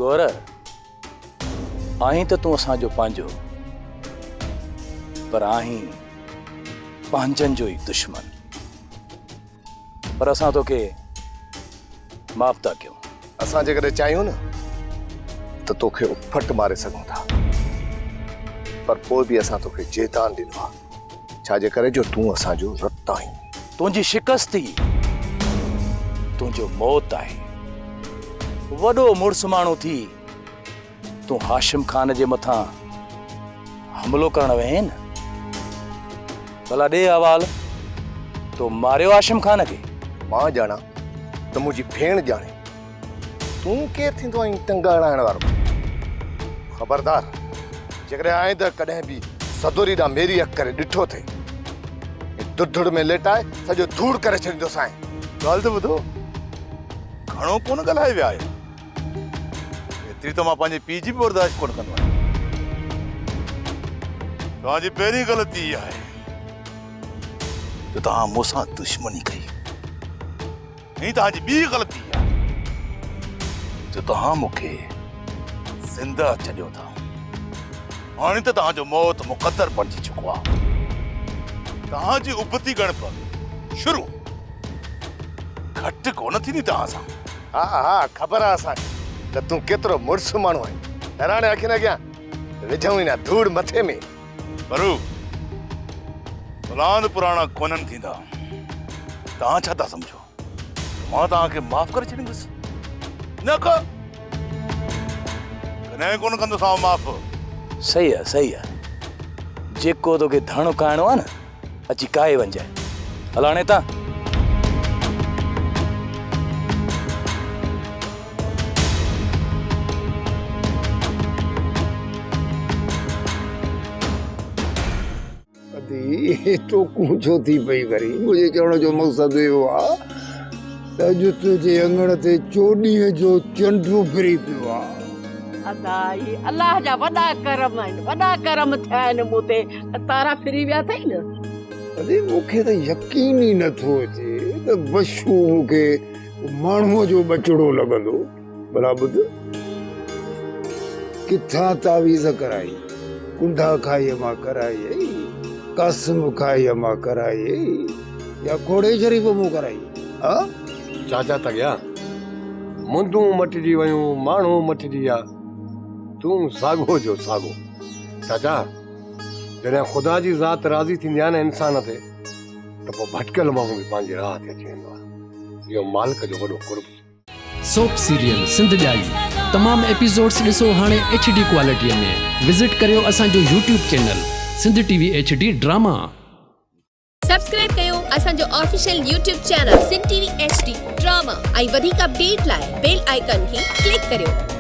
गौर आई तो तू असांजो पंहिंजो, पर आहीं पंहिंजनि जो ही दुश्मन। पर असां तोखे माफ़ था कयूं। असां जेकॾहिं चाहियूं न तो तोखे उफट मारे सघूं था, पर पोइ बि असां तोखे जेतान ॾिनो आहे, छाजे करे जो तूं असांजो रतु आहीं। तुंहिंजी शिकस्त ही तुंहिंजो मौत आहे। वॾो मुड़ुसु माण्हू थी तूं हाशिम खान जे मथां हमलो करण वें न। भला ॾे हवाल, तो मारियो हाशिम खान खे? मां ॼाणा त मुंहिंजी भेण ॼाणे, तूं केरु थींदो आहीं टंग हणाइण वारो? ख़बरदार, जेकॾहिं आहीं त कॾहिं बि सदोरी ॾांहुं मेरी अख करे ॾिठो थे, दुधड़ में लेटाए सॼो धूड़ करे छॾींदोसि। ॻाल्हि त ॿुधो, घणो कोन ॻाल्हाए विया आहे। एतिरी त मां पंहिंजे पीउ जी बि बर्दाश्त कोन कंदो आहियां। तव्हांजी पहिरीं ग़लती इहा आहे त तव्हां मूंसां दुश्मनी कई। ही तव्हांजी ॿी ग़लती आहे त तव्हां मूंखे ज़िंदा छॾियो था। हाणे त तव्हांजो मौत मुक़दर बणिजी चुको आहे। तव्हांजी उबती गणप शुरू घटि कोन थींदी तव्हां सां। हा हा, ख़बर आहे असांखे त तूं केतिरो मुड़ुसु माण्हू आहीं। हैरान अखियुनि अॻियां विझूं ई न धूड़ मथे में। बरू फलान पुराणा कोन्हनि थींदा। तव्हां छा था सम्झो मां तव्हांखे माफ़ करे छॾींदुसि? न को कॾहिं कोन कंदोसांव माफ़। सही आहे, सही आहे। जेको तोखे धण खाइणो आहे न, अची काए वञजाए। हल हाणे तां चोकूं छो थी पई करी? मुंहिंजे चवण जो मक़सदु इहो आहे त अॼु तुंहिंजे अंगण ते चोॾीअ जो चंडु फिरी पियो आहे। अदाई अल्लाह जा वॾा करम आहिनि, वॾा करम थिया आहिनि मूं ते, तारा फिरी विया अथई न। अरे मूंखे त यकीन ई नथो अचे त बशू मूंखे माण्हूअ जो बचड़ो लॻंदो। भला ॿुध, किथां तावीज़ कराई, कुंडा खाईअ मां कराई, कसम खाईअ मां कराई, या घोड़े शरीफ़ मूं कराई? हा चाचा त गया मुंदूं मटिजी वयूं, माण्हू मटिजी विया, तूं साॻो जो साॻो। चाचा, जॾहिं ख़ुदा जी ज़ात राज़ी थींदी आहे न इंसान ते, त पोइ भटकियल माण्हू बि पंहिंजी राह ते अची वेंदो आहे। इहो मालिक जो वॾो कुर्ब। सोप सीरियल सिंध जाई तमाम एपिसोड्स ॾिसो हाणे HD क्वालिटीअ में। विज़िट करियो असांजो YouTube channel Sindh TV HD drama. Subscribe कयो असांजो official YouTube channel Sindh TV HD drama ऐं वधीक अपडेट लाइ बेल आइकन खे क्लिक करियो।